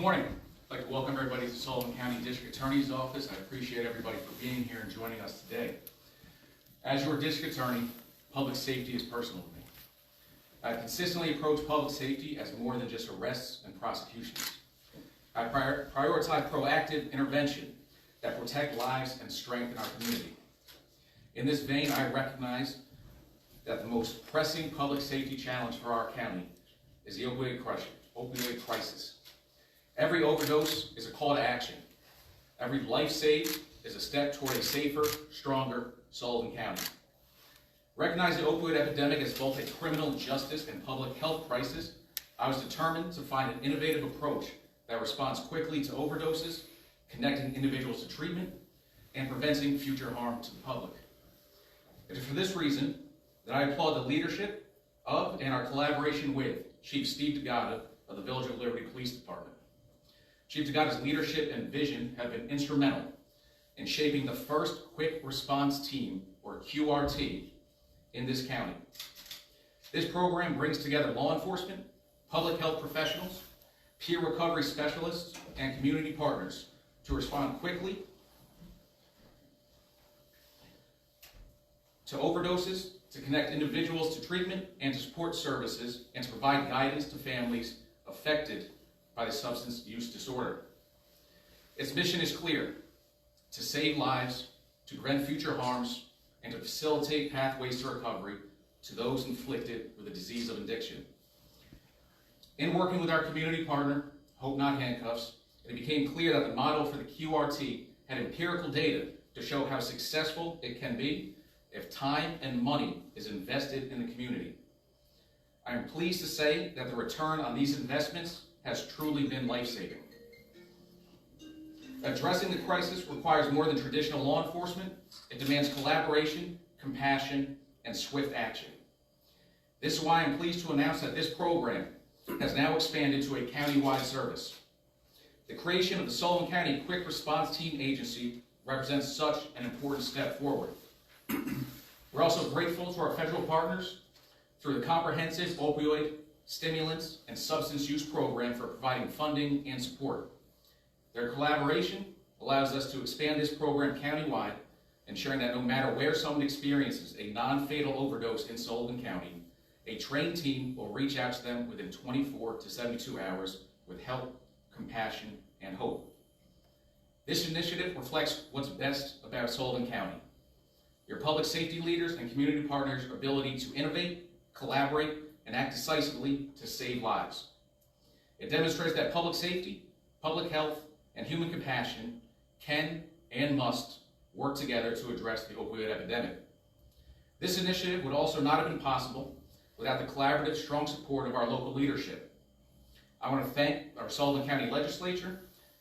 morning. I'd like to welcome everybody to Sullivan County District Attorney's Office. I appreciate everybody for being here and joining us today. As your district attorney, public safety is personal to me. I consistently approach public safety as more than just arrests and prosecutions. I prioritize proactive intervention that protect lives and strengthen our community. In this vein, I recognize that the most pressing public safety challenge for our county is the opioid crisis. Every overdose is a call to action. Every life saved is a step toward a safer, stronger Sullivan County. Recognizing the opioid epidemic as both a criminal justice and public health crisis, I was determined to find an innovative approach that responds quickly to overdoses, connecting individuals to treatment, and preventing future harm to the public. It is for this reason that I applaud the leadership of and our collaboration with Chief Steve DeGata of the Village of Liberty Police Department. Chief DeGata's leadership and vision have been instrumental in shaping the first quick response team, or QRT, in this county. This program brings together law enforcement, public health professionals, peer recovery specialists, and community partners to respond quickly to overdoses, to connect individuals to treatment and to support services, and to provide guidance to families affected by the substance use disorder. Its mission is clear: to save lives, to prevent future harms, and to facilitate pathways to recovery to those inflicted with the disease of addiction. In working with our community partner, Hope Not Handcuffs, it became clear that the model for the QRT had empirical data to show how successful it can be if time and money is invested in the community. I am pleased to say that the return on these investments has truly been life-saving. Addressing the crisis requires more than traditional law enforcement. It demands collaboration, compassion, and swift action. This is why I'm pleased to announce that this program has now expanded to a county-wide service. The creation of the Sullivan County Quick Response Team Agency represents such an important step forward. We're also grateful to our federal partners through the comprehensive opioid, stimulants, and substance use program for providing funding and support. Their collaboration allows us to expand this program countywide, ensuring that no matter where someone experiences a non-fatal overdose in Sullivan County, a trained team will reach out to them within 24 to 72 hours with help, compassion, and hope. This initiative reflects what's best about Sullivan County: your public safety leaders and community partners' ability to innovate, collaborate, and act decisively to save lives. It demonstrates that public safety, public health, and human compassion can and must work together to address the opioid epidemic. This initiative would also not have been possible without the collaborative, strong support of our local leadership. I want to thank our Sullivan County Legislature,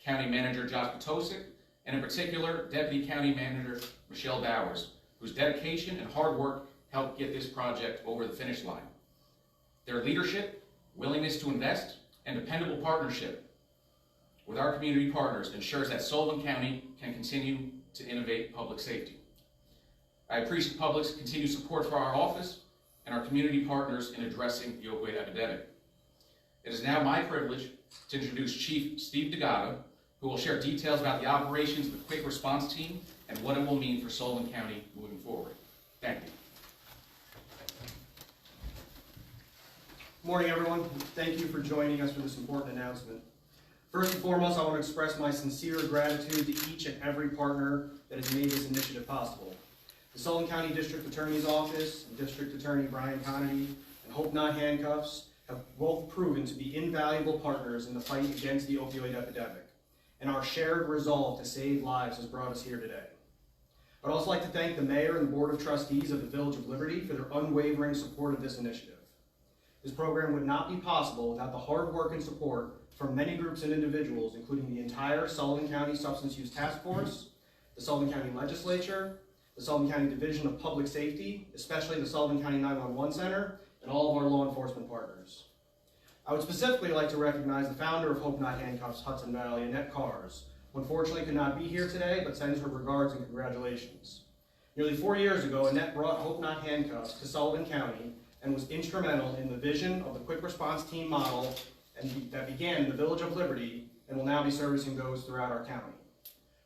County Manager Josh Potosik, and in particular, Deputy County Manager Michelle Bowers, whose dedication and hard work helped get this project over the finish line. Their leadership, willingness to invest, and dependable partnership with our community partners ensures that Sullivan County can continue to innovate public safety. I appreciate the public's continued support for our office and our community partners in addressing the opioid epidemic. It is now my privilege to introduce Chief Steve DeGata, who will share details about the operations of the Quick Response Team and what it will mean for Sullivan County moving forward. Thank you. Good morning, everyone. Thank you for joining us for this important announcement. First and foremost, I want to express my sincere gratitude to each and every partner that has made this initiative possible. The Sullivan County District Attorney's Office, and District Attorney Brian Conaty, and Hope Not Handcuffs have both proven to be invaluable partners in the fight against the opioid epidemic, and our shared resolve to save lives has brought us here today. I'd also like to thank the Mayor and the Board of Trustees of the Village of Liberty for their unwavering support of this initiative. This program would not be possible without the hard work and support from many groups and individuals, including the entire Sullivan County Substance Use Task Force, the Sullivan County Legislature, the Sullivan County Division of Public Safety, especially the Sullivan County 911 Center, and all of our law enforcement partners. I would specifically like to recognize the founder of Hope Not Handcuffs Hudson Valley, Annette Cars, who unfortunately could not be here today, but sends her regards and congratulations. Nearly 4 years ago, Annette brought Hope Not Handcuffs to Sullivan County and was instrumental in the vision of the Quick Response Team model that began in the Village of Liberty and will now be servicing those throughout our county.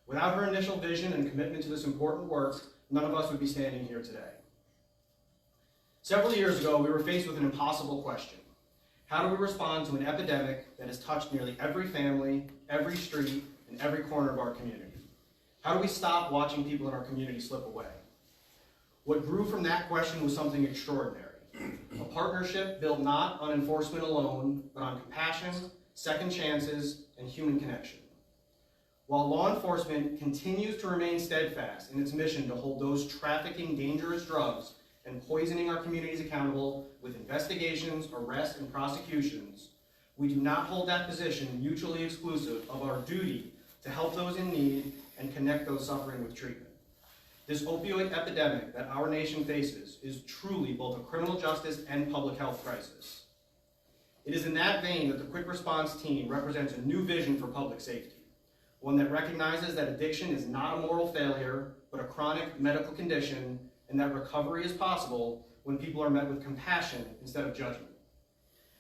Without her initial vision and commitment to this important work, none of us would be standing here today. Several years ago, we were faced with an impossible question. How do we respond to an epidemic that has touched nearly every family, every street, and every corner of our community? How do we stop watching people in our community slip away? What grew from that question was something extraordinary. A partnership built not on enforcement alone, but on compassion, second chances, and human connection. While law enforcement continues to remain steadfast in its mission to hold those trafficking dangerous drugs and poisoning our communities accountable with investigations, arrests, and prosecutions, we do not hold that position mutually exclusive of our duty to help those in need and connect those suffering with treatment. This opioid epidemic that our nation faces is truly both a criminal justice and public health crisis. It is in that vein that the Quick Response Team represents a new vision for public safety, one that recognizes that addiction is not a moral failure, but a chronic medical condition, and that recovery is possible when people are met with compassion instead of judgment.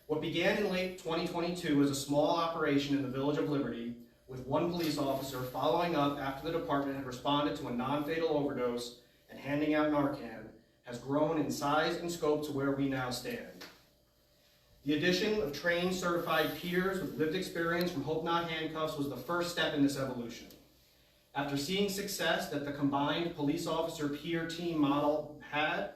What began in late 2022 as a small operation in the Village of Liberty, with one police officer following up after the department had responded to a non-fatal overdose and handing out Narcan, has grown in size and scope to where we now stand. The addition of trained, certified peers with lived experience from Hope Not Handcuffs was the first step in this evolution. After seeing success that the combined police officer peer team model had,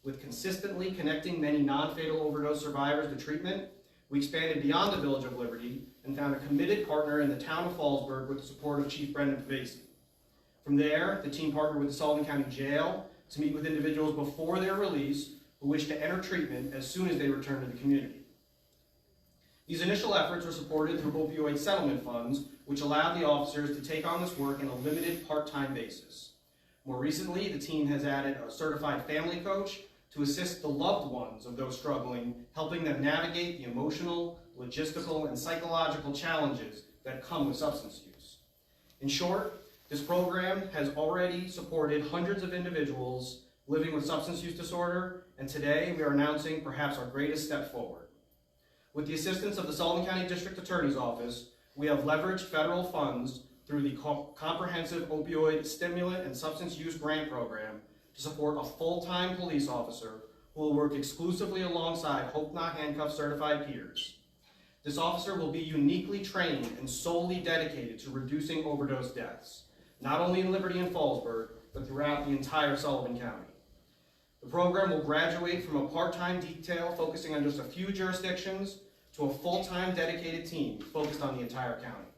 with consistently connecting many non-fatal overdose survivors to treatment, we expanded beyond the Village of Liberty and found a committed partner in the town of Fallsburg with the support of Chief Brendan Pavesi. From there, the team partnered with the Sullivan County Jail to meet with individuals before their release who wish to enter treatment as soon as they return to the community. These initial efforts were supported through opioid settlement funds, which allowed the officers to take on this work on a limited part-time basis. More recently, the team has added a certified family coach to assist the loved ones of those struggling, helping them navigate the emotional, logistical, and psychological challenges that come with substance use. In short, this program has already supported hundreds of individuals living with substance use disorder, and today we are announcing perhaps our greatest step forward. With the assistance of the Sullivan County District Attorney's Office, we have leveraged federal funds through the Comprehensive Opioid Stimulant and Substance Use Grant Program to support a full-time police officer who will work exclusively alongside Hope Not Handcuffs certified peers. This officer will be uniquely trained and solely dedicated to reducing overdose deaths, not only in Liberty and Fallsburg, but throughout the entire Sullivan County. The program will graduate from a part-time detail focusing on just a few jurisdictions to a full-time dedicated team focused on the entire county.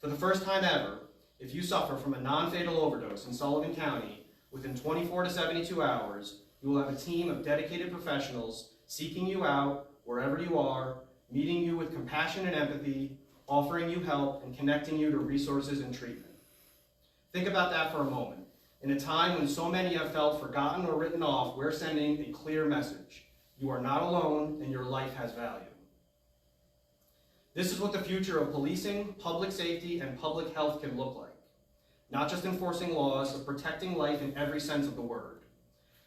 For the first time ever, if you suffer from a non-fatal overdose in Sullivan County, within 24 to 72 hours, you will have a team of dedicated professionals seeking you out wherever you are, meeting you with compassion and empathy, offering you help, and connecting you to resources and treatment. Think about that for a moment. In a time when so many have felt forgotten or written off, we're sending a clear message. You are not alone, and your life has value. This is what the future of policing, public safety, and public health can look like. Not just enforcing laws, but protecting life in every sense of the word.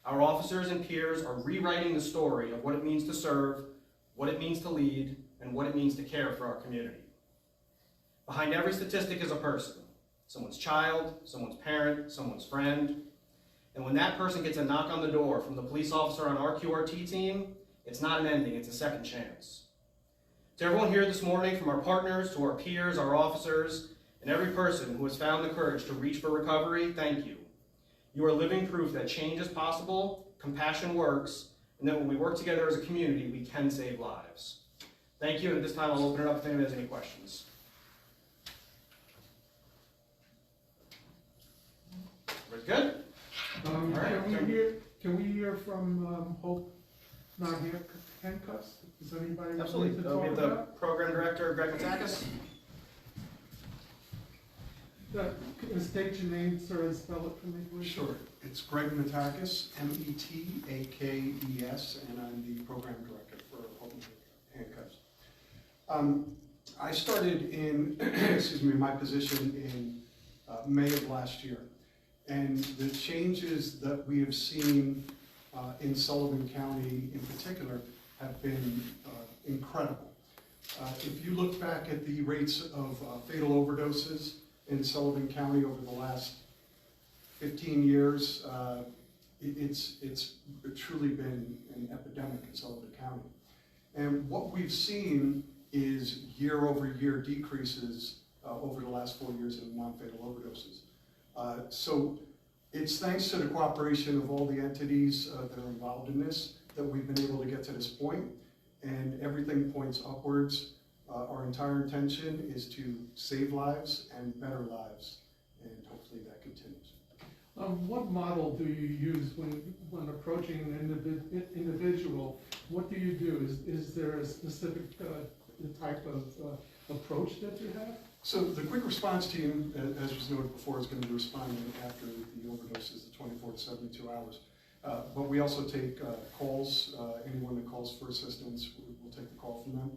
Our officers and peers are rewriting the story of what it means to serve, what it means to lead, and what it means to care for our community. Behind every statistic is a person. Someone's child, someone's parent, someone's friend. And when that person gets a knock on the door from the police officer on our QRT team, it's not an ending, it's a second chance. To everyone here this morning, from our partners to our peers, our officers, and every person who has found the courage to reach for recovery, thank you. You are living proof that change is possible, compassion works, and that when we work together as a community, we can save lives. Thank you, and at this time I'll open it up if anyone has any questions. Everybody's good? All right. Can we hear from Hope Not Handcuffs? Is anybody Absolutely. to talk We have the about? program director, Greg Matakis. State your name, sir, and spell it for me, please. Sure. It's Greg Matakis, M-E-T-A-K-E-S, and I'm the program director for Hope Not Handcuffs. I started in, my position in May of last year, and the changes that we have seen in Sullivan County in particular have been incredible. If you look back at the rates of fatal overdoses in Sullivan County over the last 15 years, it's truly been an epidemic in Sullivan County. And what we've seen is year-over-year decreases over the last 4 years in non-fatal overdoses. So it's thanks to the cooperation of all the entities that are involved in this that we've been able to get to this point, and everything points upwards. Our entire intention is to save lives and better lives, and hopefully that continues. What model do you use when approaching an individual? What do you do? Is there a specific type of approach that you have? So the quick response team, as was noted before, is going to be responding after the overdoses, the 24 to 72 hours. But we also take calls. Anyone that calls for assistance, we'll take the call from them.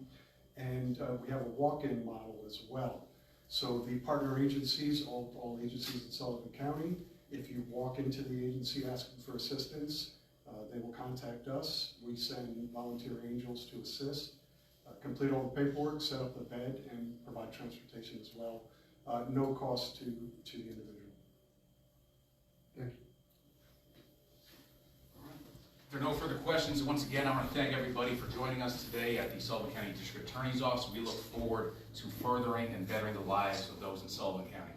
And we have a walk-in model as well. So the partner agencies, all agencies in Sullivan County, if you walk into the agency asking for assistance, they will contact us. We send volunteer angels to assist, complete all the paperwork, set up the bed, and provide transportation as well. No cost to the individual. Thank you. If there are no further questions, once again, I want to thank everybody for joining us today at the Sullivan County District Attorney's Office. We look forward to furthering and bettering the lives of those in Sullivan County.